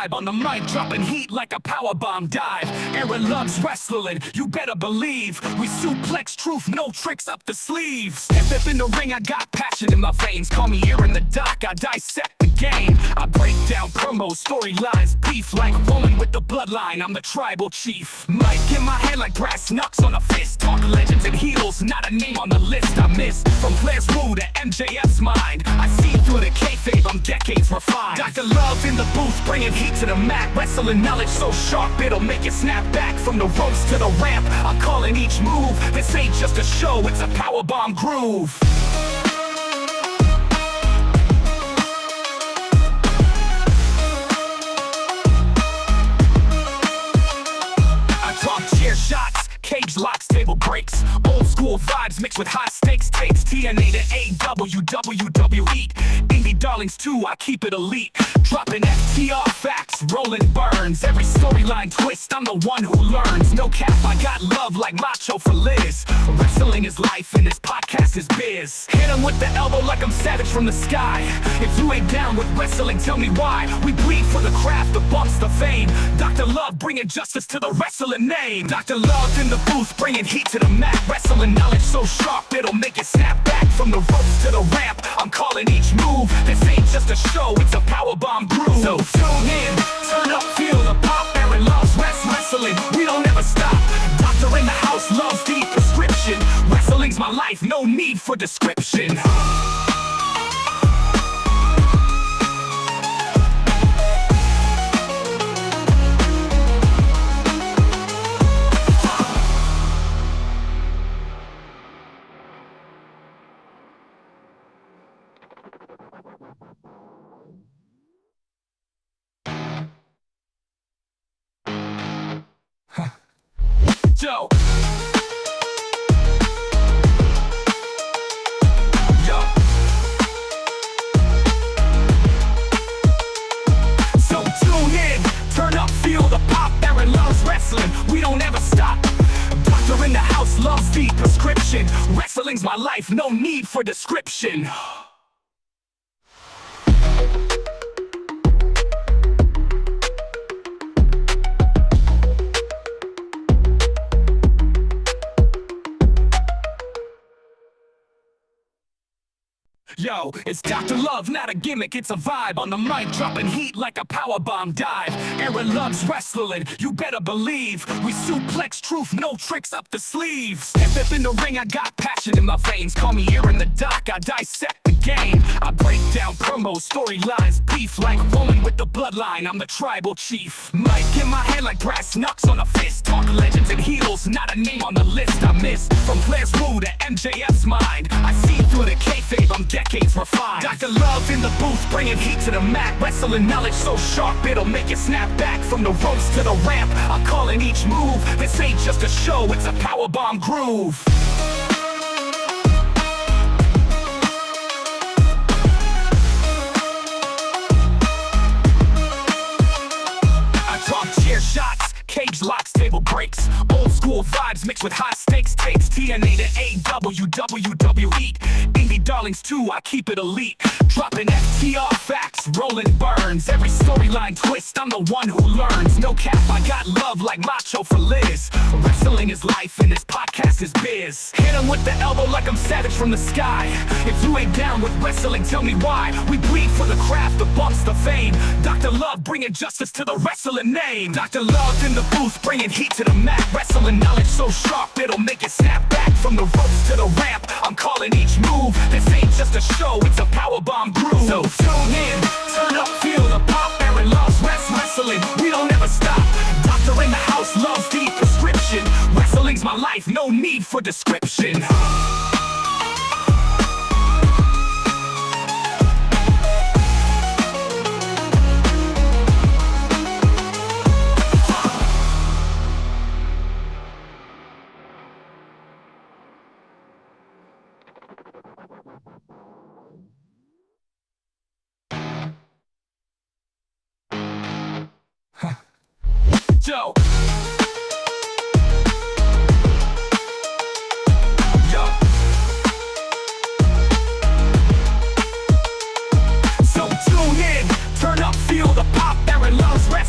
vibe on the mic, dropping heat like a powerbomb dive. Aaron loves wrestling, you better believe. We suplex truth, no tricks up the sleeves. If in the ring, I got passion in my veins. Call me Aaron the Doc, I dissect the game. I break down promos, storylines, beef like woman with the bloodline. I'm the tribal chief. Mic in my head like brass knucks on a fist. Talk legends and heels, not a name on the list I missed. From Flair's woo to MJF's mind, I see through the kayfabe, I'm decades refined. Dr. Love in the booth, bringing heat to the mat. Wrestling knowledge so sharp, it'll make you snap back. From the ropes to the ramp, I'm calling each move. This ain't just a show, it's a powerbomb groove. I talk chair shots, cage locks, table breaks. Old school vibes mixed with high stakes takes. TNA to AW, WWE. Indie darlings too, I keep it elite. Dropping FTR facts, rolling burns. Every storyline twist, I'm the one who learns. No cap, I got love like Macho for Liz. Wrestling is life and this podcast is biz. Hit 'em with the elbow like I'm savage from the sky. If you ain't down with wrestling, tell me why. We bleed for the craft, the bumps, the fame. Dr. Love bringing justice to the wrestling name. Dr. Love in the booth, bringing heat to the mat. Wrestling knowledge so sharp, it'll make you snap back. From the ropes to the ramp, I'm calling each move. This ain't just a show, it's a powerbomb groove. So tune in, turn up, feel the pop. Aaron loves wrestling, we don't ever stop. Doctor in the house loves the prescription. Wrestling's my life, no need for description. Joe. Yo. So tune in, turn up, feel the pop. Aaron loves wrestling, we don't ever stop. Doctor in the house loves the prescription. Wrestling's my life, no need for description. Yo, it's Dr. Love, not a gimmick, it's a vibe. On the mic, dropping heat like a powerbomb dive. Aaron loves wrestling, you better believe. We suplex truth, no tricks up the sleeves. If in the ring, I got passion in my veins. Call me Aaron the Doc, I dissect the game. I break down promos, storylines, beef like woman with the bloodline. I'm the tribal chief. Mic in my head like brass knucks on a fist. Talk legends and heels, not a name on the list I missed. From Flair's woo to MJF's mind, I see through the kayfabe, I'm decades refined. Dr. Love in the booth, bringing heat to the mat. Wrestling knowledge so sharp, it'll make you snap back. From the ropes to the ramp, I'm calling each move. This ain't just a show, it's a powerbomb groove. I talk chair shots, cage locks, table breaks. Old school vibes mixed with high stakes takes. TNA to AW, WWE. Indie darlings too, I keep it elite. Dropping FTR facts, rolling burns. Every storyline twist, I'm the one who learns. No cap, I got love like Macho for Liz. Wrestling is life and this podcast is biz. Hit 'em with the elbow like I'm savage from the sky. If you ain't down with wrestling, tell me why. We bleed for the craft, the bumps, the fame. Dr. Love bringing justice to the wrestling name. Dr. Love in the booth, bringing heat to the mat. Wrestling knowledge so sharp, it'll make you snap back. From the ropes to the ramp, I'm calling each move. This ain't just a show, it's a powerbomb groove. So tune in, turn up, feel the pop. Aaron loves wrestling, we don't ever stop. Doctor in the house loves the prescription. Wrestling's my life, no need for description. Joe. Yo. So tune in, turn up, feel the pop. Aaron loves wrestling.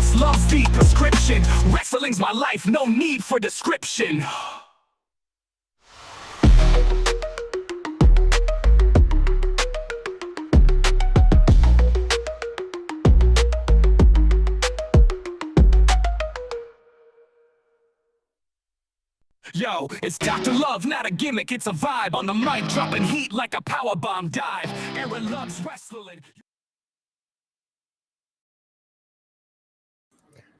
This love's the prescription. Wrestling's my life, no need for description. Yo, it's Dr. Love, not a gimmick, it's a vibe. On the mic, dropping heat like a powerbomb dive. Aaron loves wrestling.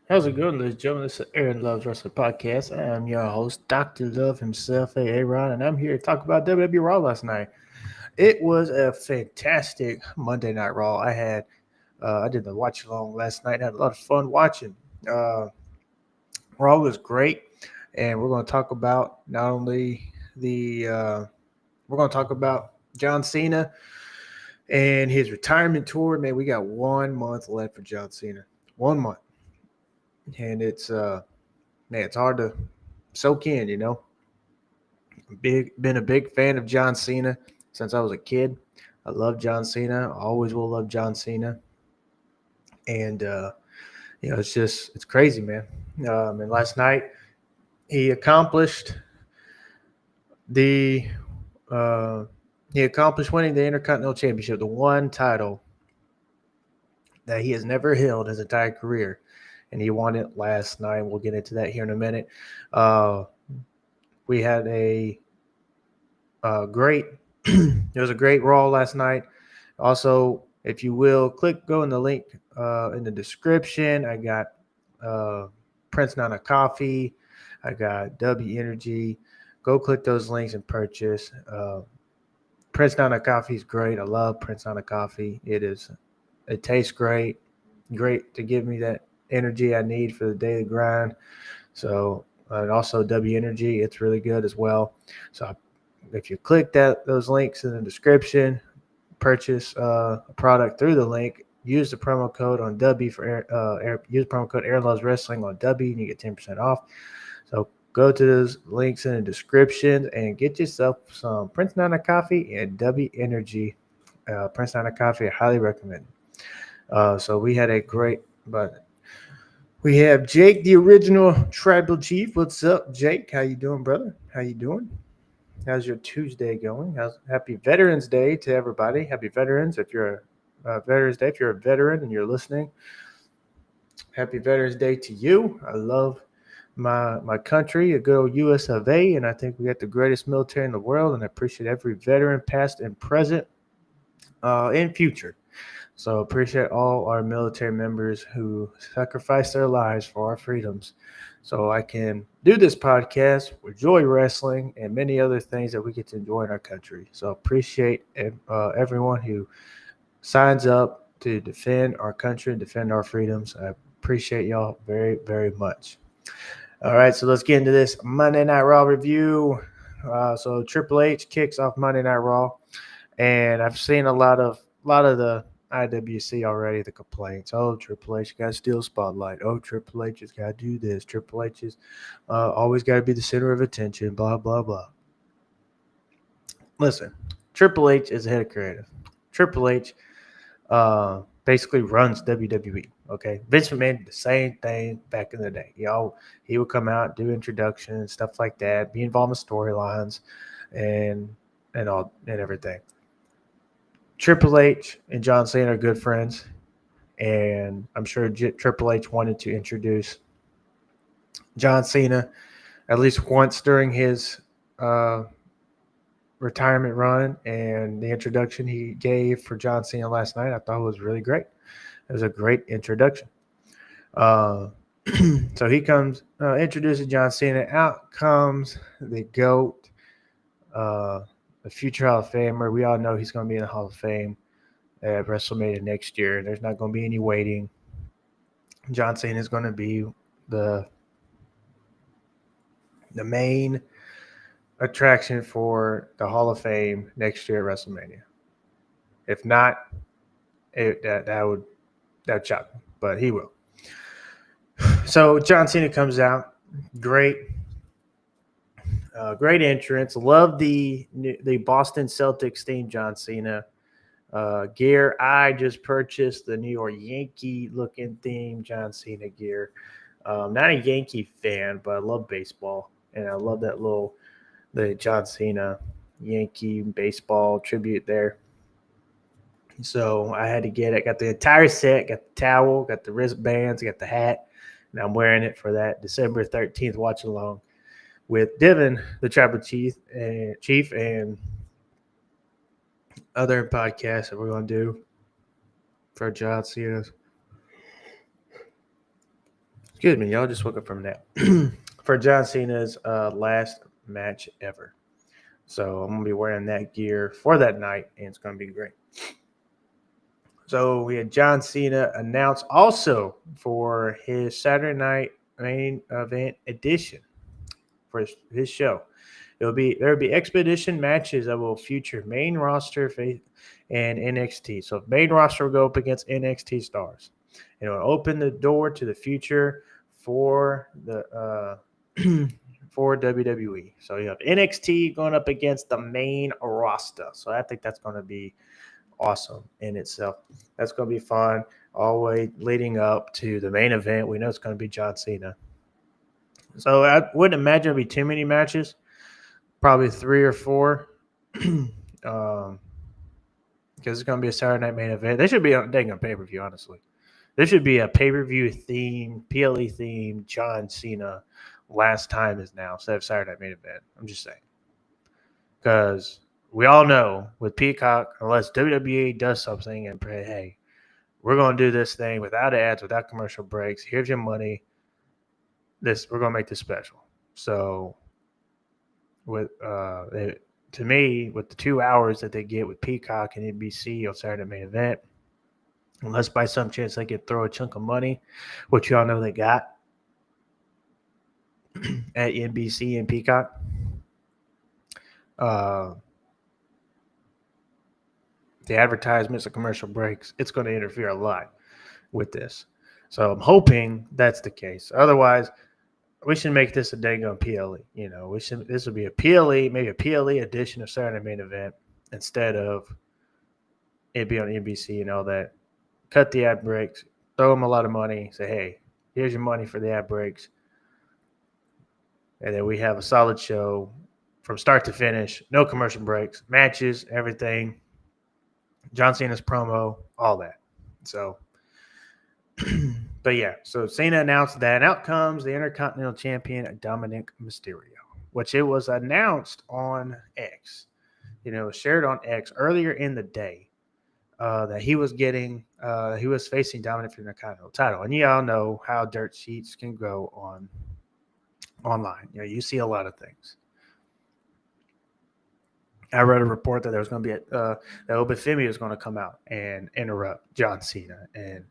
How's it going, ladies and gentlemen? This is Aaron Love's Wrestling Podcast. I am your host, Dr. Love himself, Aaron, and I'm here to talk about WWE Raw last night. It was a fantastic Monday Night Raw. I did the watch along last night. I had a lot of fun watching. Raw was great, and we're going to talk about not only we're going to talk about John Cena and his retirement tour. Man, we got 1 month left for John Cena. 1 month. And it's hard to soak in, you know. Been a big fan of John Cena since I was a kid. I love John Cena. I always will love John Cena. And it's crazy, man. And last night he accomplished winning the Intercontinental Championship, the one title that he has never held his entire career. And he won it last night. We'll get into that here in a minute. We had a great it was a great Raw last night. Also, if you will, go in the link in the description. I got Prince Nana Coffee. I got W Energy. Go click those links and purchase. Prince Nana Coffee is great. I love Prince Nana Coffee. It tastes great. Great to give me that energy I need for the daily grind. So, and also W Energy, it's really good as well. So, if you click those links in the description, purchase a product through the link, use the promo code on W use promo code Aaron Loves Wrestling on W, and you get 10% off. So, go to those links in the description and get yourself some Prince Nana Coffee and W Energy. Prince Nana Coffee, I highly recommend. So we had we have Jake, the original tribal chief. What's up, Jake? How you doing, brother? How you doing? How's your Tuesday going? Happy Veterans Day to everybody. Happy Veterans. If you're Veterans Day, if you're a veteran and you're listening, happy Veterans Day to you. I love my country, a good old US of A, and I think we got the greatest military in the world, and I appreciate every veteran, past and present, and future. So appreciate all our military members who sacrifice their lives for our freedoms so I can do this podcast, enjoy wrestling, and many other things that we get to enjoy in our country. So appreciate everyone who signs up to defend our country and defend our freedoms. I appreciate y'all very, very much. All right, so let's get into this Monday Night Raw review. So Triple H kicks off Monday Night Raw, and I've seen a lot of the IWC already, the complaints. Oh, Triple H got to steal spotlight. Oh, Triple H has got to do this. Triple H is always got to be the center of attention, blah, blah, blah. Listen, Triple H is the head of creative. Triple H basically runs WWE, okay? Vince McMahon did the same thing back in the day. He would come out, do introductions, stuff like that, be involved in storylines and everything. Triple H and John Cena are good friends, and I'm sure Triple H wanted to introduce John Cena at least once during his retirement run, and the introduction he gave for John Cena last night I thought was really great. It was a great introduction. So he comes, introduces John Cena. Out comes the GOAT, the future Hall of Famer. We all know he's going to be in the Hall of Fame at WrestleMania next year. There's not going to be any waiting. John Cena is going to be the main attraction for the Hall of Fame next year at WrestleMania. If not, that would shock me, but he will. So John Cena comes out, great entrance. Love the Boston Celtics theme, John Cena. gear. I just purchased the New York Yankee looking theme John Cena gear. Not a Yankee fan, but I love baseball, and I love the John Cena Yankee baseball tribute there. So I had to get it. Got the entire set, got the towel, got the wristbands, got the hat, and I'm wearing it for that December 13th watch along with Devin, the Tribal Chief, and other podcasts that we're going to do for John Cena's. Excuse me, y'all just woke up from that. For John Cena's last match ever. So I'm going to be wearing that gear for that night, and it's going to be great. So we had John Cena announced also for his Saturday night main event edition for his show. There will be expedition matches that will feature main roster and NXT. So main roster will go up against NXT stars. And it will open the door to the future for the for WWE. So you have NXT going up against the main roster. So I think that's going to be awesome in itself. That's going to be fun. All the way leading up to the main event. We know it's going to be John Cena. So I wouldn't imagine it'll be too many matches. Probably 3 or 4. Because it's going to be a Saturday night main event. They should be on dang on pay-per-view, honestly. There should be a pay-per-view theme, PLE theme, John Cena last time is now instead of Saturday night main event. I'm just saying. Because we all know with Peacock, unless WWE does something and pray, hey, we're going to do this thing without ads, without commercial breaks. Here's your money. We're going to make this special. So with to me, with the 2 hours that they get with Peacock and NBC on Saturday main event, unless by some chance they could throw a chunk of money, which y'all know they got at NBC and Peacock. The advertisements and commercial breaks, it's going to interfere a lot with this. So I'm hoping that's the case. Otherwise, we should make this a dang on PLE. You know, this would be a PLE, maybe a PLE edition of Saturday main event instead of it be on NBC and all that. Cut the ad breaks, throw them a lot of money, say, hey, here's your money for the ad breaks. And then we have a solid show from start to finish, no commercial breaks, matches, everything. John Cena's promo, all that. So, but yeah, so Cena announced that. And out comes the Intercontinental Champion, Dominik Mysterio, which it was announced on X. You know, shared on X earlier in the day that he was facing Dominik for the Intercontinental title. And you all know how dirt sheets can go online. You know, you see a lot of things. I read a report that there was going to be that Obafemi was going to come out and interrupt John Cena, and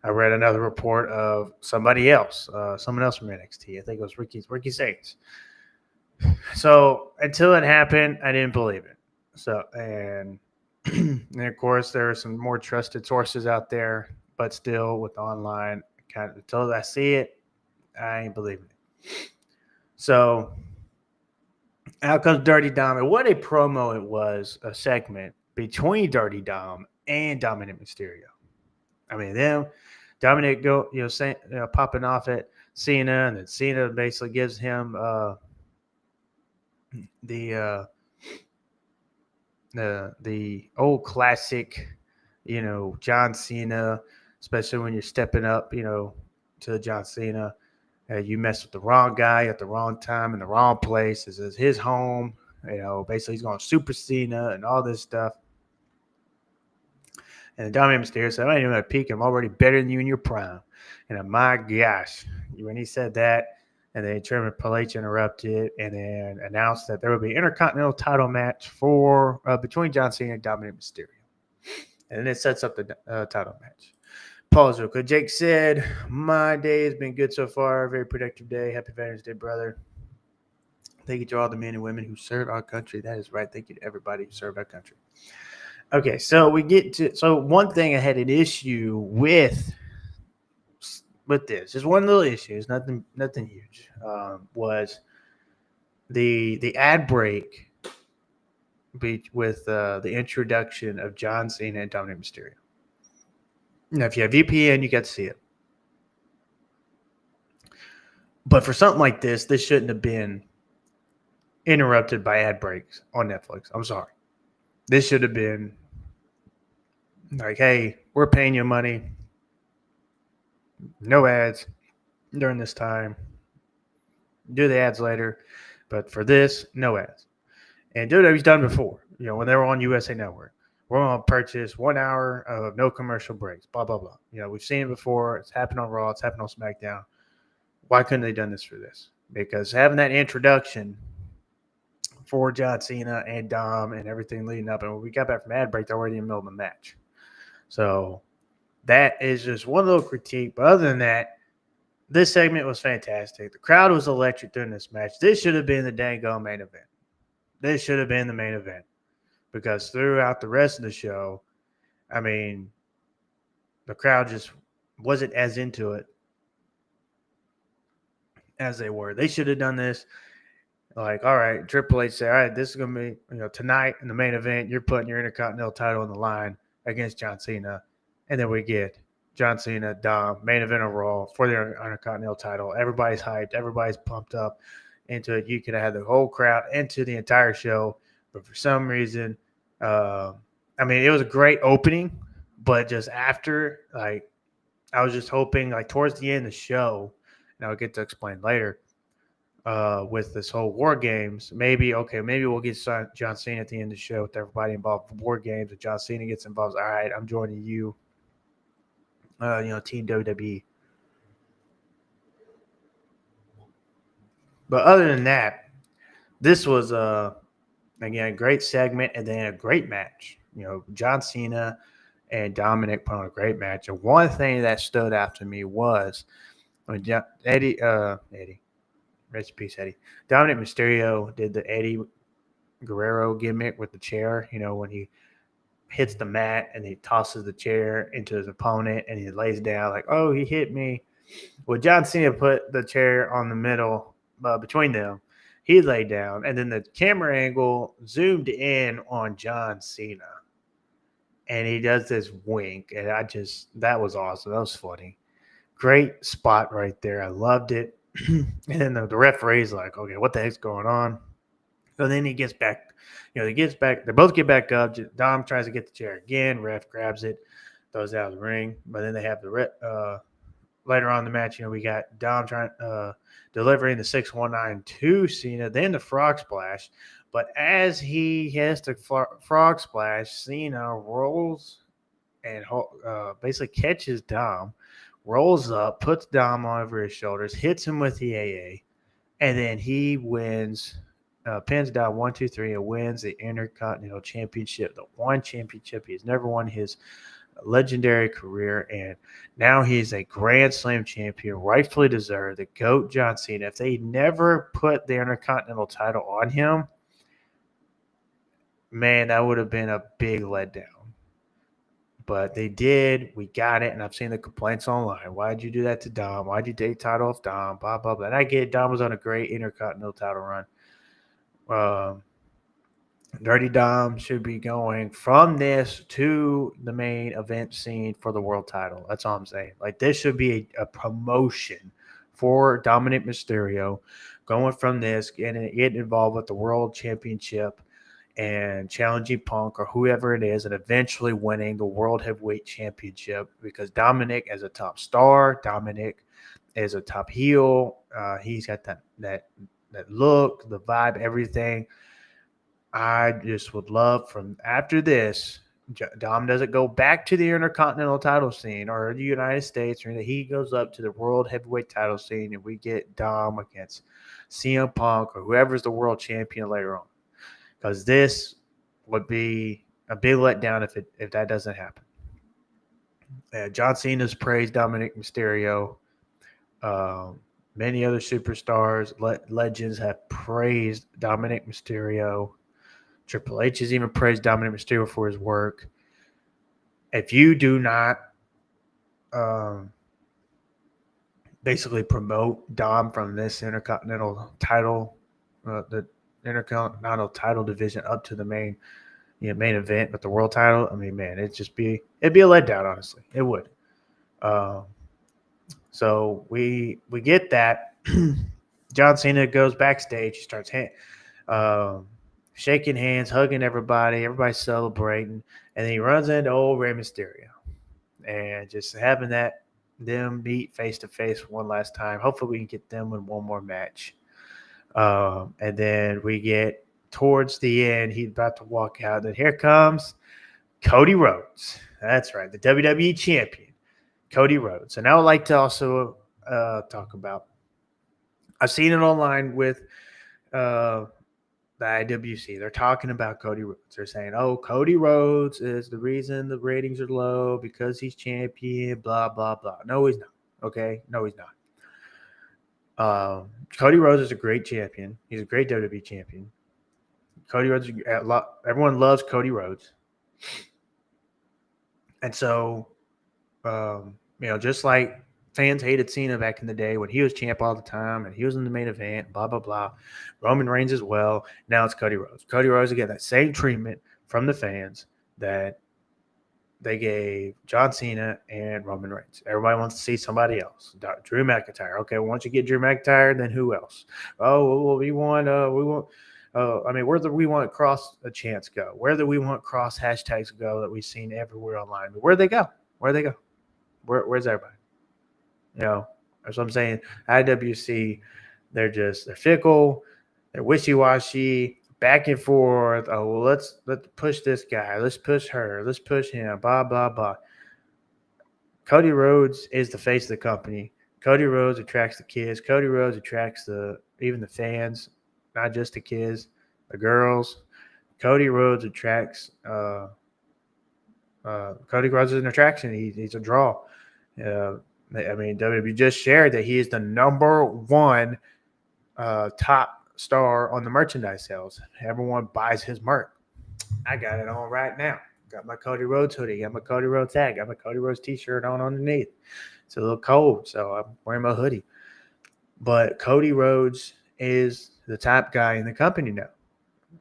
I read another report of someone else from NXT. I think it was Ricky Saints. So until it happened, I didn't believe it. So and of course there are some more trusted sources out there, but still with online, kind of until I see it, I ain't believing it. So out comes Dirty Dom, and what a promo it was, a segment between Dirty Dom and Dominik Mysterio. I mean, Dominik popping off at Cena, and then Cena basically gives him the old classic, you know, John Cena, especially when you're stepping up, you know, to John Cena. You mess with the wrong guy at the wrong time in the wrong place. This is his home. You know, basically he's going Super Cena and all this stuff. And Dominik Mysterio said, I ain't even at peak. I'm already better than you in your prime. And my gosh, when he said that, and then Chairman Palach interrupted and then announced that there would be an Intercontinental title match for between John Cena and Dominik Mysterio. And then it sets up the title match. Pause real quick. Jake said, my day has been good so far. Very productive day. Happy Veterans Day, brother. Thank you to all the men and women who serve our country. That is right. Thank you to everybody who served our country. Okay, so one thing I had an issue with this, just one little issue, it's nothing huge, was the ad break with the introduction of John Cena and Dominik Mysterio. Now, if you have VPN, you get to see it. But for something like this shouldn't have been interrupted by ad breaks on Netflix. I'm sorry. This should have been like, hey, we're paying you money. No ads during this time. Do the ads later. But for this, no ads. And WWE's done before, when they were on USA Network. We're going to purchase 1 hour of no commercial breaks, blah, blah, blah. We've seen it before. It's happened on Raw. It's happened on SmackDown. Why couldn't they done this for this? Because having that introduction for John Cena and Dom and everything leading up, and when we got back from ad break, they're already in the middle of the match. So that is just one little critique. But other than that, this segment was fantastic. The crowd was electric during this match. This should have been the dang main event. This should have been the main event. Because throughout the rest of the show, I mean, the crowd just wasn't as into it as they were. They should have done this. Like, all right, Triple H said, all right, this is going to be, tonight in the main event, you're putting your Intercontinental title on the line against John Cena. And then we get John Cena, Dom, main event of Raw for the Intercontinental title. Everybody's hyped. Everybody's pumped up into it. You could have had the whole crowd into the entire show. But for some reason, it was a great opening. But just after, I was just hoping, towards the end of the show, and I'll get to explain later, with this whole War Games, maybe we'll get John Cena at the end of the show with everybody involved in War Games. If John Cena gets involved, all right, I'm joining you, Team WWE. But other than that, this was, again, a great segment and then a great match. John Cena and Dominik put on a great match. And one thing that stood out to me was when Eddie, rest in peace, Eddie. Dominik Mysterio did the Eddie Guerrero gimmick with the chair, when he hits the mat and he tosses the chair into his opponent and he lays down like, oh, he hit me. Well, John Cena put the chair on the middle between them. He laid down, and then the camera angle zoomed in on John Cena. And he does this wink, and that was awesome. That was funny. Great spot right there. I loved it. And then the referee's like, okay, what the heck's going on? So then he gets back, they both get back up. Dom tries to get the chair again. Ref grabs it, throws it out of the ring. But then they have later on in the match, we got Dom delivering the 619 to Cena, then the frog splash. But as he hits the frog splash, Cena rolls and basically catches Dom, rolls up, puts Dom over his shoulders, hits him with the AA, and then he wins, pins Dom 1, 2, 3, and wins the Intercontinental Championship, the one championship he's never won his legendary career, and now he's a Grand Slam champion, rightfully deserved. The GOAT John Cena. If they never put the Intercontinental title on him, man, that would have been a big letdown. But they did. We got it. And I've seen the complaints online. Why'd you do that to Dom? Why'd you take title off Dom? Blah, blah, blah. And I get it. Dom was on a great Intercontinental title run. Dirty Dom should be going from this to the main event scene for the world title. That's all I'm saying. This should be a promotion for Dominik Mysterio, going from this, getting involved with the world championship and challenging Punk or whoever it is, and eventually winning the World Heavyweight Championship, because Dominik is a top star. Dominik is a top heel. He's got that look, the vibe, everything. I just would love from after this, Dom doesn't go back to the Intercontinental title scene or the United States, or he goes up to the World Heavyweight title scene, and we get Dom against CM Punk or whoever's the world champion later on. Because this would be a big letdown if that doesn't happen. John Cena's praised Dominik Mysterio. Many other superstars, legends have praised Dominik Mysterio. Triple H has even praised Dominik Mysterio for his work. If you do not basically promote Dom from this Intercontinental title, Intercontinental title division up to the main event with the world title. I mean, man, it'd be a letdown. Honestly, it would. Um, so we get that. John Cena goes backstage. He starts shaking hands, hugging everybody. Everybody's celebrating, and then he runs into old Rey Mysterio, and just having them meet face to face one last time. Hopefully, we can get them in one more match. And then we get towards the end. He's about to walk out, and here comes Cody Rhodes. That's right, the WWE champion, Cody Rhodes. And I would like to also talk about. I've seen it online with the IWC. They're talking about Cody Rhodes. They're saying, "Oh, Cody Rhodes is the reason the ratings are low because he's champion." Blah blah blah. No, he's not. Okay, no, he's not. Cody Rhodes is a great champion. He's a great WWE champion. Cody Rhodes, everyone loves Cody Rhodes, and so just like fans hated Cena back in the day when he was champ all the time and he was in the main event, blah, blah, blah. Roman Reigns as well. Now it's Cody Rhodes. Cody Rhodes, again, that same treatment from the fans that they gave John Cena and Roman Reigns. Everybody wants to see somebody else. Drew McIntyre. Okay, well, once you get Drew McIntyre, then who else? Oh, well, we want, where do we want cross a chance go? Where do we want cross hashtags go that we've seen everywhere online? Where'd they go? Where's everybody? That's what I'm saying. IWC, they're fickle, they're wishy-washy, back and forth. Oh, well, let's push this guy. Let's push her. Let's push him. Blah, blah, blah. Cody Rhodes is the face of the company. Cody Rhodes attracts the kids. Cody Rhodes attracts even the fans, not just the kids, the girls. Cody Rhodes attracts Cody Rhodes is an attraction. He's a draw. WWE just shared that he is the number one top star on the merchandise sales. Everyone buys his merch. I got it on right now. Got my Cody Rhodes hoodie. Got my Cody Rhodes tag. Got my Cody Rhodes t-shirt on underneath. It's a little cold, so I'm wearing my hoodie. But Cody Rhodes is the top guy in the company now.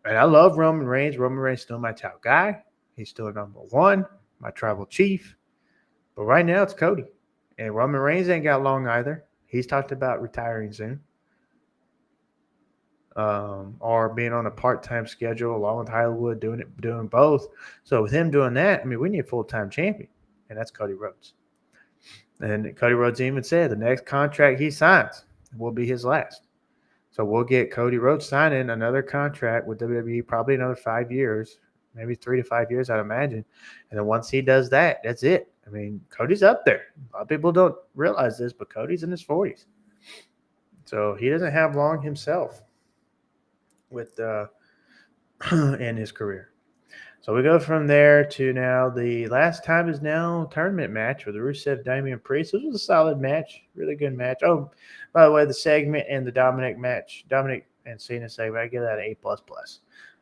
And I love Roman Reigns. Roman Reigns is still my top guy. He's still number one, my tribal chief. But right now it's Cody. And Roman Reigns ain't got long either. He's talked about retiring soon. Or being on a part-time schedule along with Hollywood, doing both. So with him doing that, we need a full-time champion, and that's Cody Rhodes. And Cody Rhodes even said the next contract he signs will be his last. So we'll get Cody Rhodes signing another contract with WWE, probably another 5 years, maybe 3 to 5 years, I'd imagine. And then once he does that, that's it. Cody's up there. A lot of people don't realize this, but Cody's in his 40s. So he doesn't have long himself with in his career. So we go from there to now the last time is now tournament match with the Rusev, Damian Priest. This was a solid match, really good match. Oh, by the way, the segment and the Dominik and Cena segment, I give that an A++.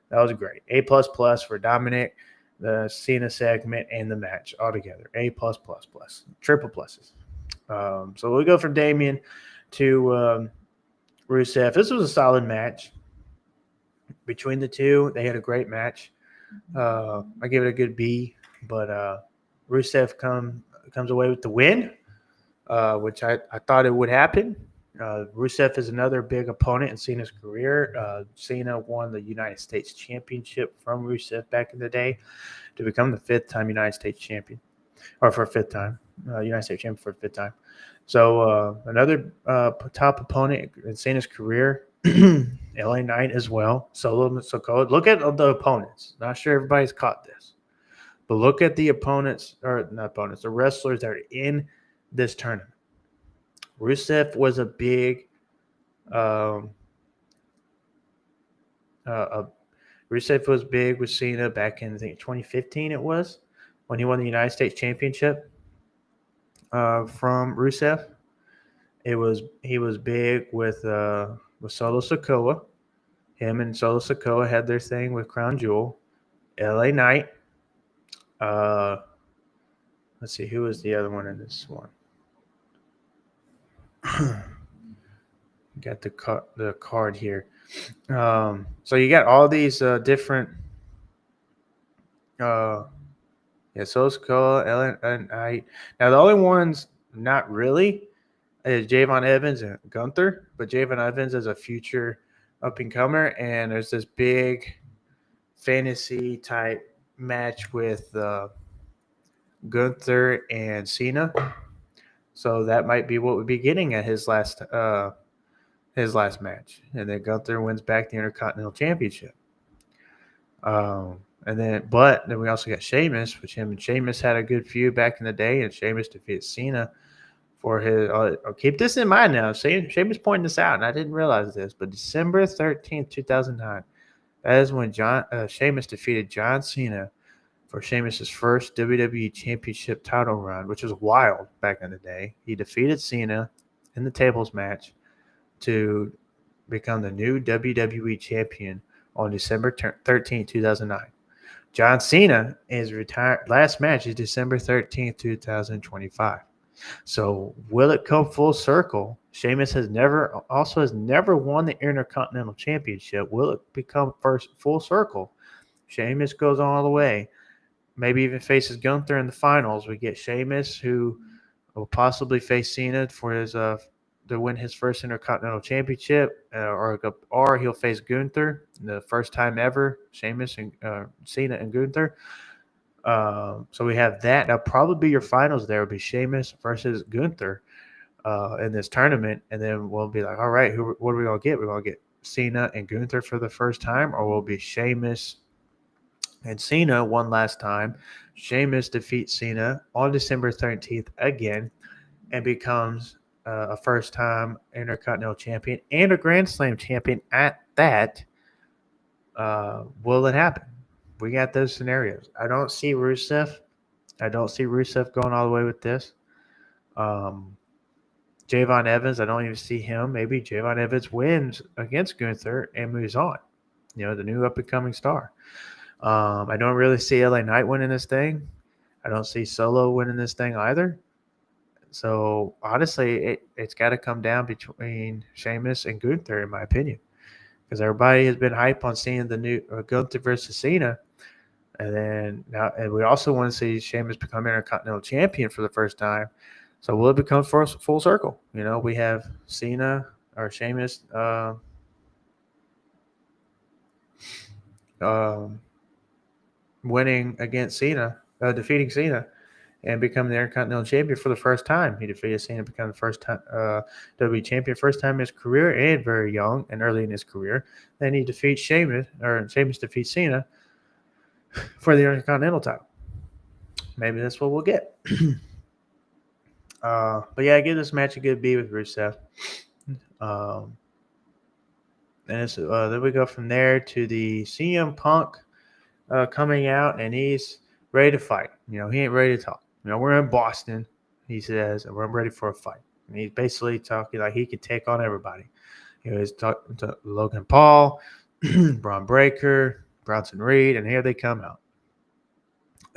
That was great. A++ for Dominik, the Cena segment, and the match altogether. A+++. Triple pluses. So we go from Damian to Rusev. This was a solid match. Between the two, they had a great match. I give it a good B, but Rusev comes away with the win, which I thought it would happen. Rusev is another big opponent in Cena's career. Cena won the United States Championship from Rusev back in the day to become the fifth-time United States champion, or for a fifth time, United States champion for a fifth time. So another top opponent in Cena's career. LA Knight as well. So look at the opponents. Not sure everybody's caught this, but look at the opponents, or not opponents, the wrestlers that are in this tournament. Rusev was a big, Rusev was big with Cena back in, I think, 2015 it was, when he won the United States Championship from Rusev. He was big with Solo Sikoa. Him and Solo Sikoa had their thing with Crown Jewel. LA Knight. Let's see, who was the other one in this one? Got the card here. So you got all these different. Yeah, so Skull, Ellen, and I. Now the only ones not really is Javon Evans and Gunther, but Javon Evans is a future up and comer, and there's this big fantasy type match with Gunther and Cena. So that might be what we'd be getting at his last match, and then Gunther wins back the Intercontinental Championship. But then we also got Sheamus, which him and Sheamus had a good feud back in the day, and Sheamus defeated Cena for his. Keep this in mind now. Sheamus pointing this out, and I didn't realize this, but December 13th, 2009, that is when Sheamus defeated John Cena for Sheamus's first WWE Championship title run, which was wild back in the day. He defeated Cena in the tables match to become the new WWE champion on December 13th, 2009. John Cena is retired. Last match is December 13th, 2025. So will it come full circle? Sheamus has never won the Intercontinental Championship. Will it become first full circle? Sheamus goes all the way. Maybe even faces Gunther in the finals. We get Sheamus, who will possibly face Cena for his to win his first Intercontinental Championship, or he'll face Gunther the first time ever. Sheamus and Cena and Gunther. So we have that. That'll probably be your finals. There will be Sheamus versus Gunther in this tournament, and then we'll be like, all right, what are we gonna get? We're gonna get Cena and Gunther for the first time, or will be Sheamus and Cena one last time. Sheamus defeats Cena on December 13th again and becomes a first-time Intercontinental Champion and a Grand Slam champion at that. Will it happen? We got those scenarios. I don't see Rusev going all the way with this. Javon Evans, I don't even see him. Maybe Javon Evans wins against Gunther and moves on. The new up-and-coming star. I don't really see LA Knight winning this thing. I don't see Solo winning this thing either. So honestly, it's got to come down between Sheamus and Gunther, in my opinion, because everybody has been hyped on seeing the new Gunther versus Cena, and we also want to see Sheamus become Intercontinental Champion for the first time. So will it become full circle? We have Cena or Sheamus winning against Cena, defeating Cena, and become the Intercontinental Champion for the first time. He defeated Cena, become the first time WWE Champion, first time in his career, and very young and early in his career. Then he defeats Sheamus defeats Cena for the Intercontinental title. Maybe that's what we'll get. But yeah, I give this match a good B with Rusev. And then we go from there to the CM Punk coming out, and he's ready to fight. He ain't ready to talk. We're in Boston, he says, and we're ready for a fight. And he's basically talking like he could take on everybody. He's talking to Logan Paul, Braun Breaker, Bronson Reed, and here they come out.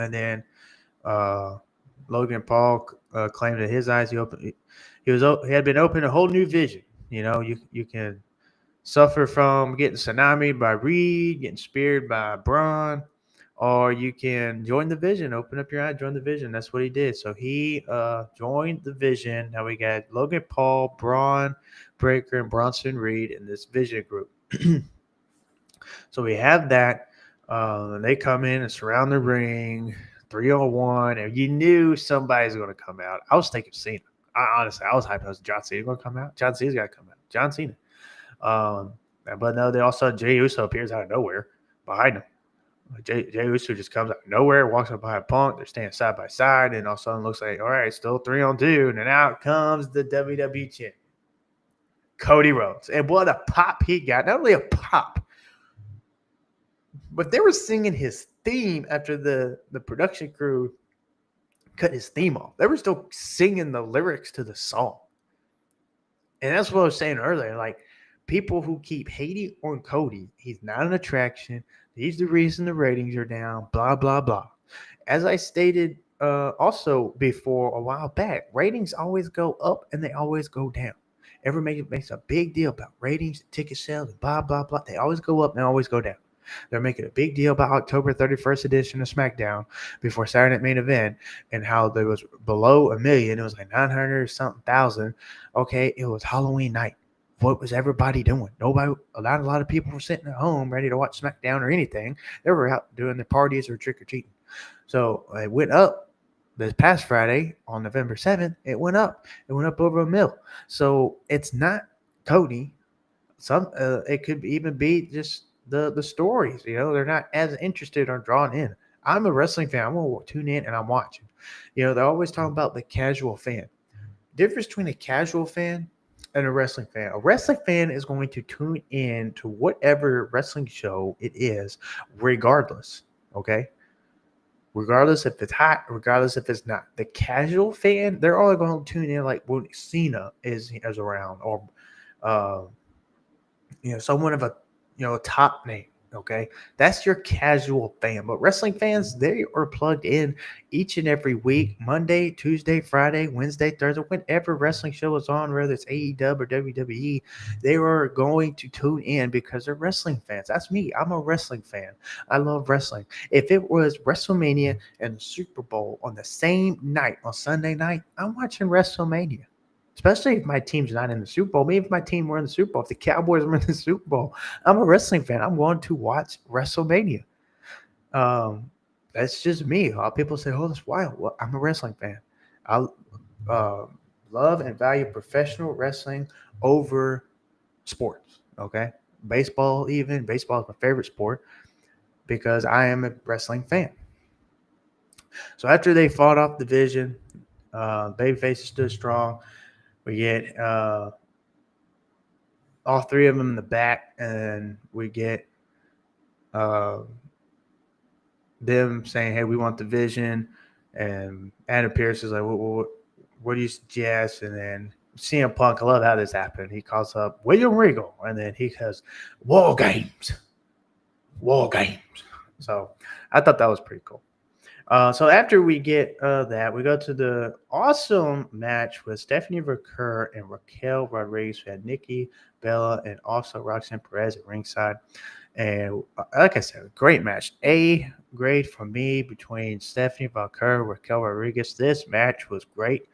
And then Logan Paul claimed that his eyes he had been opened a whole new vision. You can suffer from getting tsunami by Reed, getting speared by Braun, or you can join the vision, open up your eye, join the vision. That's what he did. So he joined the vision. Now we got Logan Paul, Braun Breaker, and Bronson Reed in this vision group. So we have that. And they come in and surround the ring, 3-on-1, and you knew somebody's going to come out. I was thinking Cena. I was hyped. Was John Cena going to come out? John Cena's got to come out. John Cena. But no, they also Jey Uso appears out of nowhere behind him. Jey Uso just comes out of nowhere, walks up behind Punk. They're standing side by side, and all of a sudden looks like, all right, still 3-on-2. And then out comes the WWE champion, Cody Rhodes. And what a pop he got. Not only a pop, but they were singing his theme after the production crew cut his theme off. They were still singing the lyrics to the song. And that's what I was saying earlier. Like, people who keep hating on Cody, he's not an attraction. He's the reason the ratings are down, blah, blah, blah. As I stated also before a while back, ratings always go up and they always go down. Everybody makes a big deal about ratings, ticket sales, and blah, blah, blah. They always go up and they always go down. They're making a big deal about October 31st edition of SmackDown before Saturday Night Main Event and how there was below 1 million. It was like 900 something thousand. Okay, it was Halloween night. What was everybody doing? Nobody, a lot of people were sitting at home ready to watch SmackDown or anything. They were out doing their parties or trick or treating. So it went up this past Friday on November 7th. It went up. It went up over 1 mil. So it's not Cody. It could even be just the stories. They're not as interested or drawn in. I'm a wrestling fan. I'm gonna tune in and I'm watching. They're always talking about the casual fan. Difference between a casual fan and a wrestling fan. A wrestling fan is going to tune in to whatever wrestling show it is, regardless. Okay. Regardless if it's hot, regardless if it's not. The casual fan, they're all going to tune in like when Cena is around, or someone of a top name. Okay, that's your casual fan. But wrestling fans, they are plugged in each and every week, Monday, Tuesday, Friday, Wednesday, Thursday, whenever wrestling show is on, whether it's AEW or WWE, they are going to tune in because they're wrestling fans. That's me. I'm a wrestling fan. I love wrestling. If it was WrestleMania and the Super Bowl on the same night, on Sunday night, I'm watching WrestleMania. Especially if my team's not in the Super Bowl. Maybe if my team were in the Super Bowl, if the Cowboys were in the Super Bowl, I'm a wrestling fan. I'm going to watch WrestleMania. That's just me. A lot of people say, "Oh, that's wild." Well, I'm a wrestling fan. I love and value professional wrestling over sports. Okay, baseball is my favorite sport because I am a wrestling fan. So after they fought off the division, babyface stood strong. We get all three of them in the back, and we get them saying, "Hey, we want the vision." And Adam Pearce is like, "What do you suggest?" And then CM Punk, I love how this happened. He calls up William Regal, and then he goes, War Games. So I thought that was pretty cool. So after we get that, we go to the awesome match with Stephanie Vaquer and Raquel Rodriguez. We had Nikki, Bella, and also Roxanne Perez at ringside. And like I said, great match. A grade for me between Stephanie Vaquer and Raquel Rodriguez. This match was great.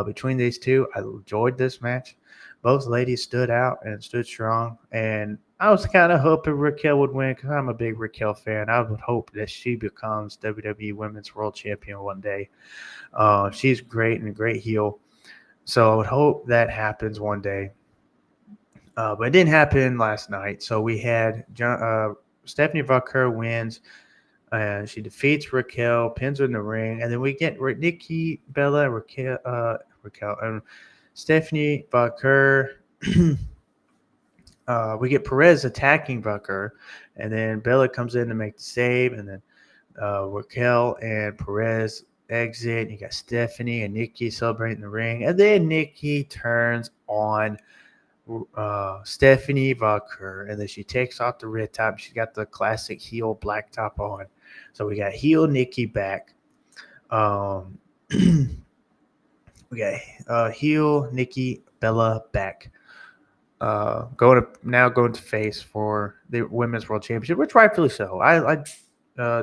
Between these two, I enjoyed this match. Both ladies stood out and stood strong. And I was kind of hoping Raquel would win because I'm a big Raquel fan. I would hope that she becomes WWE Women's World Champion one day. She's great and a great heel. So I would hope that happens one day. But it didn't happen last night. So we had Stephanie Vaquer wins. And she defeats Raquel, pins her in the ring. And then we get Nikki, Bella, Raquel, and Stephanie Vaquer. We get Perez attacking Vaquer, and then Bella comes in to make the save, and then Raquel and Perez exit. You got Stephanie and Nikki celebrating the ring, and then Nikki turns on Stephanie Vaquer, and then she takes off the red top. She's got the classic heel black top on. So we got heel Nikki back. We got heel Nikki Bella back. Going to face for the Women's World Championship, which rightfully so. I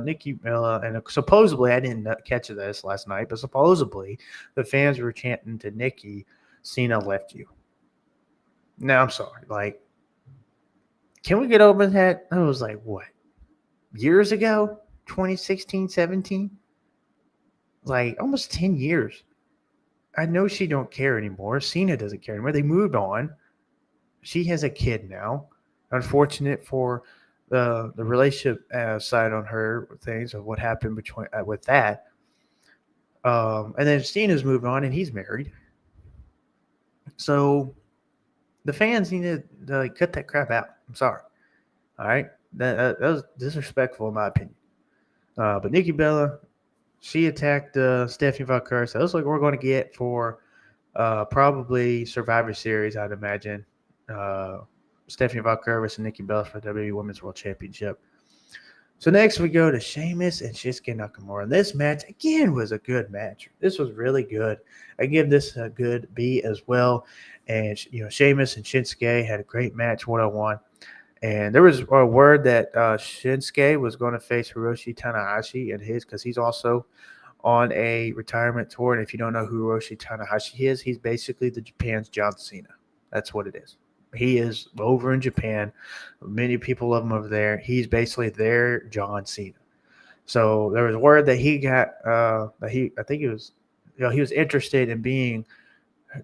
Nikki Bella, and supposedly I didn't catch this last night, but supposedly the fans were chanting to Nikki, "Cena left you." Now I'm sorry. Like, can we get over that? That was like what, years ago? 2016, 17? Like almost 10 years. I know she don't care anymore. Cena doesn't care anymore. They moved on. She has a kid now. Unfortunate for the relationship side on her things of what happened between with that. And then Cena's moved on and he's married. So the fans need to like, cut that crap out. I'm sorry. All right. That was disrespectful in my opinion. But Nikki Bella, she attacked Stephanie Vaquer. So that's what we're going to get for probably Survivor Series, I'd imagine. Stephanie Vaquer versus Nikki Bella for the WWE Women's World Championship. So next we go to Sheamus and Shinsuke Nakamura. And this match again was a good match. This was really good. I give this a good B as well. And Sheamus and Shinsuke had a great match 1-on-1. And there was a word that Shinsuke was going to face Hiroshi Tanahashi and because he's also on a retirement tour. And if you don't know who Hiroshi Tanahashi is, he's basically the Japan's John Cena. That's what it is. He is over in Japan. Many people love him over there. He's basically their John Cena. So there was word that he got I think he was interested in being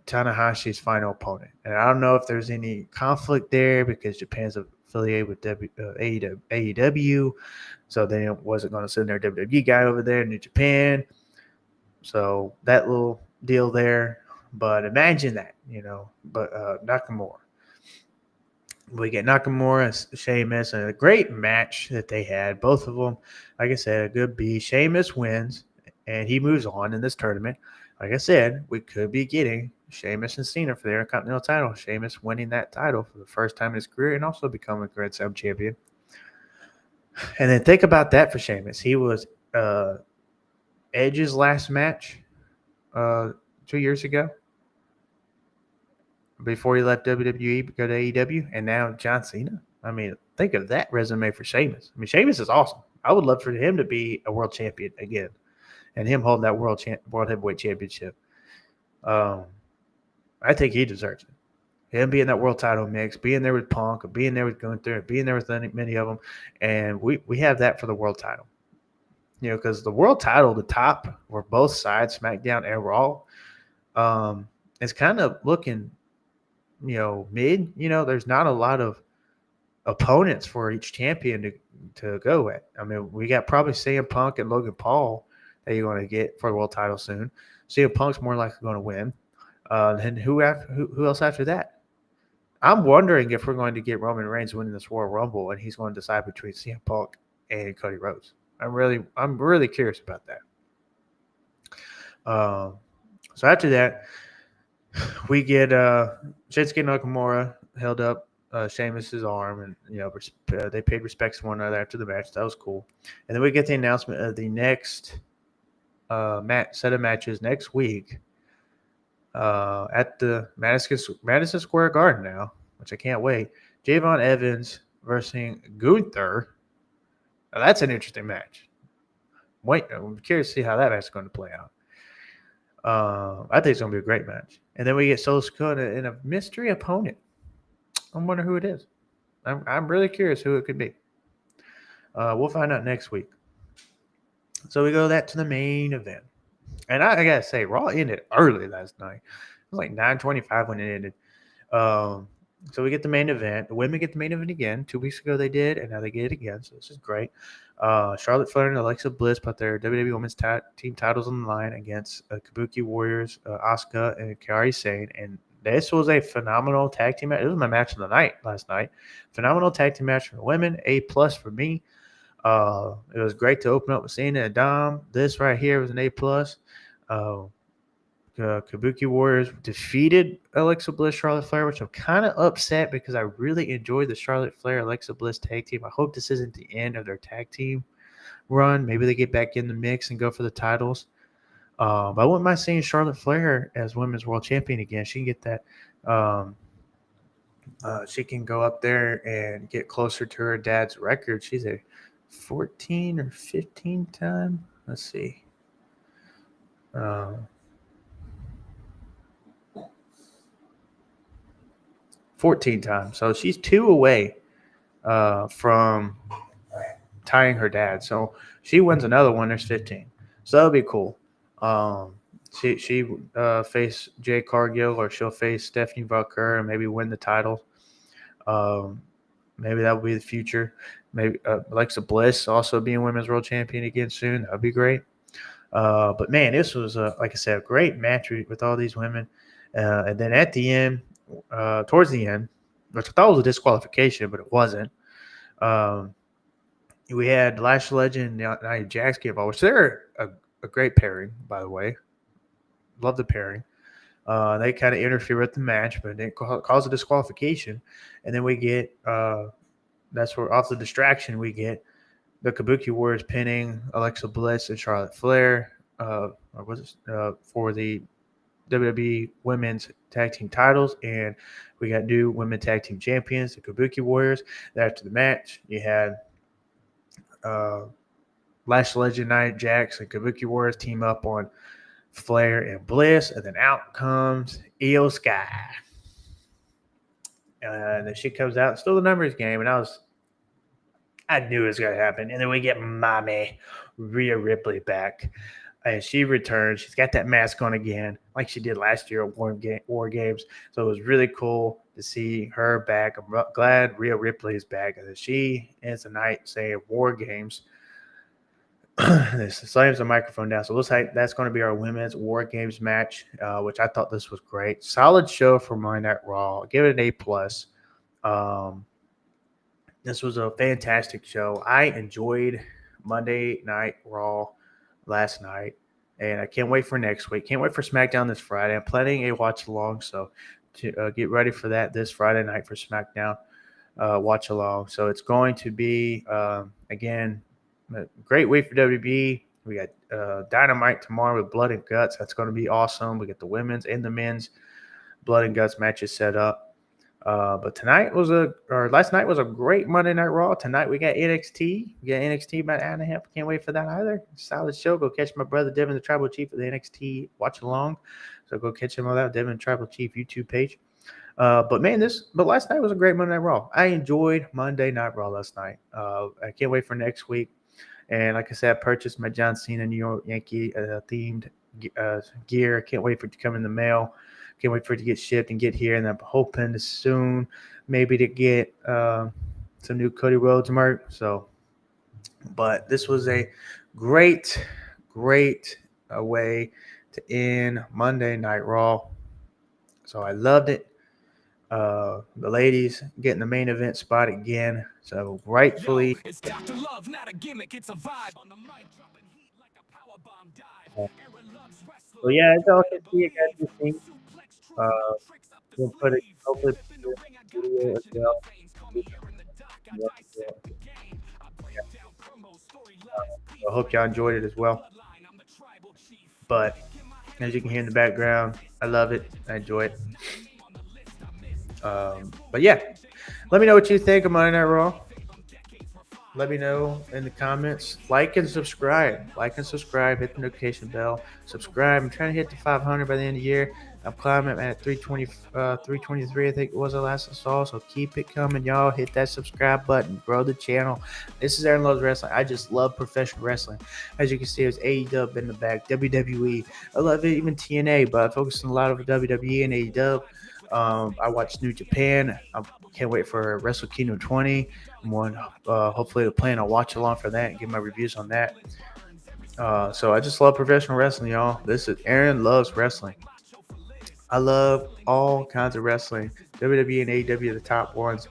Tanahashi's final opponent. And I don't know if there's any conflict there because Japan's affiliated with AEW. So they wasn't going to send their WWE guy over there in Japan. So that little deal there. But imagine that, But Nakamura. We get Nakamura and Sheamus, and a great match that they had. Both of them, like I said, a good B. Sheamus wins, and he moves on in this tournament. Like I said, we could be getting Sheamus and Cena for the Intercontinental title. Sheamus winning that title for the first time in his career and also becoming Grand Slam champion. And then think about that for Sheamus. He was Edge's last match 2 years ago, before he left WWE to go to AEW, and now John Cena. I mean, think of that resume for Sheamus. I mean, Sheamus is awesome. I would love for him to be a world champion again, and him holding that world heavyweight championship. I think he deserves it. Him being that world title mix, being there with Punk, being there with Gunther, being there with many of them, and we have that for the world title. Because the world title, the top, were both sides, SmackDown and Raw, is kind of looking mid. There's not a lot of opponents for each champion to go at. I mean, we got probably CM Punk and Logan Paul that you're going to get for the world title soon. CM Punk's more likely going to win. Then who else after that? I'm wondering if we're going to get Roman Reigns winning this Royal Rumble and he's going to decide between CM Punk and Cody Rhodes. I'm really curious about that. So after that, we get Shinsuke Nakamura held up Sheamus's arm, and they paid respects to one another after the match. That was cool. And then we get the announcement of the next set of matches next week at the Madison Square Garden now, which I can't wait. Javon Evans versus Gunther. Now, that's an interesting match. I'm curious to see how that match is going to play out. I think it's going to be a great match. And then we get Solo Sikoa and a mystery opponent. I wonder who it is. I'm really curious who it could be. We'll find out next week. So we go to the main event. And I got to say, Raw ended early last night. It was like 9:25 when it ended. So we get the main event. The women get the main event again. 2 weeks ago they did, and now they get it again. So this is great. Charlotte Flair and Alexa Bliss put their WWE Women's Team titles on the line against Kabuki Warriors, Asuka, and Kairi Sane. And this was a phenomenal tag team match. It was my match of the night last night. Phenomenal tag team match for the women. A+ for me. It was great to open up with Cena and Dom. This right here was an A+. Kabuki Warriors defeated Alexa Bliss, Charlotte Flair, which I'm kind of upset because I really enjoyed the Charlotte Flair, Alexa Bliss tag team. I hope this isn't the end of their tag team run. Maybe they get back in the mix and go for the titles. But I wouldn't mind seeing Charlotte Flair as Women's World Champion again. She can get that. She can go up there and get closer to her dad's record. She's a 14 or 15 time. Let's see. 14 times. So she's 2 away from tying her dad. So she wins another one. There's 15. So that'll be cool. She face Jade Cargill, or she'll face Stephanie Valkyrie and maybe win the title. Maybe that will be the future. Maybe Alexa Bliss also being Women's World Champion again soon. That would be great. But, man, this was, like I said, a great match with all these women. And then at the end, towards the end, which I thought was a disqualification, but it wasn't, we had Lash Legend and Nia Jax get involved, which they're a great pairing, by the way. Love the pairing. They kind of interfere with the match, but it didn't cause a disqualification. And then we get that's where off the distraction we get the Kabuki Warriors pinning Alexa Bliss and Charlotte Flair, or was it, for the WWE Women's Tag Team titles, and we got new Women Tag Team Champions, the Kabuki Warriors. After the match, you had uh, Lash Legend Nia Jax and Kabuki Warriors team up on Flair and Bliss, and then out comes Io Sky. And then she comes out, still the numbers game, and I knew it was going to happen. And then we get Mommy Rhea Ripley back. And she returns. She's got that mask on again, like she did last year at War Games. So it was really cool to see her back. I'm glad Rhea Ripley is back. And she ends the night saying War Games. This slams the microphone down. So it looks like that's going to be our women's War Games match, which I thought this was great. Solid show for Monday Night Raw. Give it an A plus. This was a fantastic show. I enjoyed Monday Night Raw last night, and I can't wait for next week. Can't wait for SmackDown this Friday. I'm planning a watch along, so to get ready for that this Friday night for SmackDown watch along. So it's going to be again a great week for WB. We got Dynamite tomorrow with Blood and Guts. That's going to be awesome. We got the women's and the men's Blood and Guts matches set up. But last night was a great Monday Night Raw. Tonight we got NXT. We got NXT about an hour and a half. Can't wait for that either. Solid show. Go catch my brother Devin, the Tribal Chief of the NXT watch along. So go catch him on that Devin Tribal Chief YouTube page. But last night was a great Monday Night Raw. I enjoyed Monday Night Raw last night. I can't wait for next week. And like I said, I purchased my John Cena New York Yankee themed gear. Can't wait for it to come in the mail. Can't wait for it to get shipped and get here. And I'm hoping to soon maybe to get some new Cody Rhodes merch. So, but this was a great way to end Monday Night Raw. So I loved it. The ladies getting the main event spot again. So rightfully. Yo, it's Dr. Love, not a gimmick, it's a vibe. On the mic, dropping heat like a power bomb dive. Aaron loves wrestling. So yeah, that's all I can see you guys this week. We'll put it hopefully put it in the video as well. I hope y'all enjoyed it as well. But as you can hear in the background, I love it. I enjoy it. But yeah, let me know what you think of Monday Night Raw. Let me know in the comments. Like and subscribe. Hit the notification bell. Subscribe. I'm trying to hit the 500 by the end of the year. I'm climbing at 323, I think it was the last I saw. So keep it coming, y'all. Hit that subscribe button. Grow the channel. This is Aaron Loves Wrestling. I just love professional wrestling. As you can see, there's AEW in the back, WWE. I love it, even TNA, but I focus on a lot of WWE and AEW. I watch New Japan. I can't wait for Wrestle Kingdom 20. Hopefully to plan a watch along for that and give my reviews on that. So I just love professional wrestling, y'all. This is Aaron Loves Wrestling. I love all kinds of wrestling. WWE and AEW are the top ones.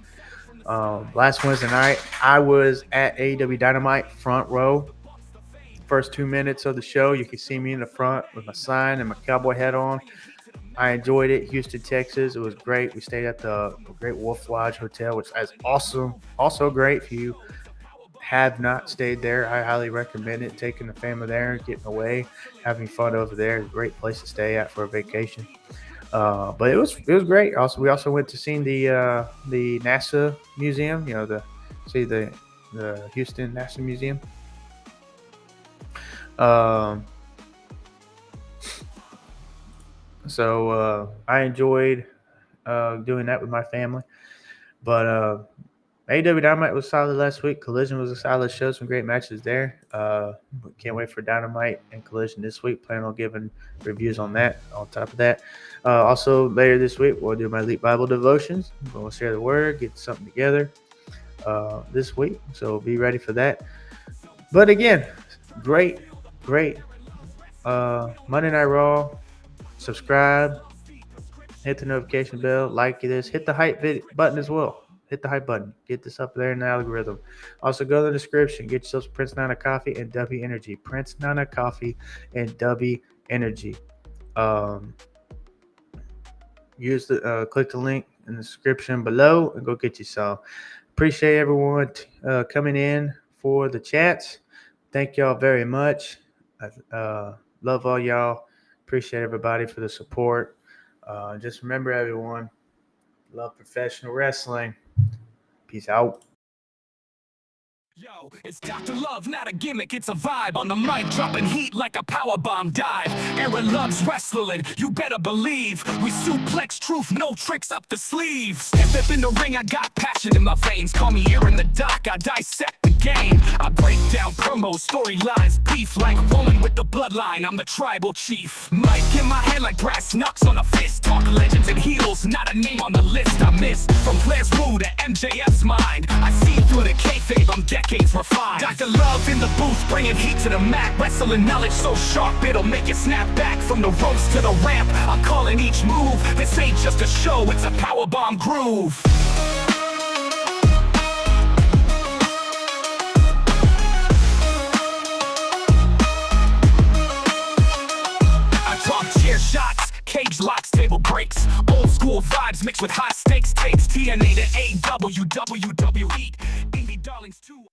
Last Wednesday night, I was at AEW Dynamite front row. First 2 minutes of the show, you can see me in the front with my sign and my cowboy hat on. I enjoyed it. Houston, Texas. It was great. We stayed at the Great Wolf Lodge Hotel, which is awesome. Also great. If you have not stayed there, I highly recommend it. Taking the family there, getting away, having fun over there. Great place to stay at for a vacation. But it was great. Also, we also went to see the NASA museum. The Houston NASA museum. So I enjoyed doing that with my family. But AEW Dynamite was solid last week. Collision was a solid show. Some great matches there. Can't wait for Dynamite and Collision this week. Plan on giving reviews on that. On top of that, also later this week, we'll do my Elite Bible devotions. We'll share the word, get something together this week. So be ready for that. But again, great Monday Night Raw. Subscribe, hit the notification bell, like this, hit the hype button as well. Hit the hype button. Get this up there in the algorithm. Also, go to the description. Get yourself Prince Nana Coffee and W Energy. Prince Nana Coffee and W Energy. Click the link in the description below and go get you some. Appreciate everyone coming in for the chats. Thank y'all very much. Love all y'all. Appreciate everybody for the support. Just remember, everyone, love professional wrestling. Peace out. Yo, it's Dr. Love, not a gimmick, it's a vibe. On the mic, dropping heat like a powerbomb dive. Aaron loves wrestling, you better believe. We suplex truth, no tricks up the sleeves. Step in the ring, I got passion in my veins. Call me Aaron the Doc, I dissect the game. I break down promos, storylines, beef like rolling with the bloodline. I'm the tribal chief. Mic in my hand like brass knucks on a fist. Talk legends and heels, not a name on the list I miss. From Flair's woo to MJF's mind, I see through the kayfabe, I'm decades refined. Dr. Love in the booth, bringing heat to the mat. Wrestling knowledge so sharp, it'll make you snap back. From the ropes to the ramp, I'm calling each move. This ain't just a show, it's a powerbomb groove. I talk chair shots, cage locks, table breaks. Old school vibes mixed with high stakes takes. TNA to AW, WWE, Indie Darlings 2.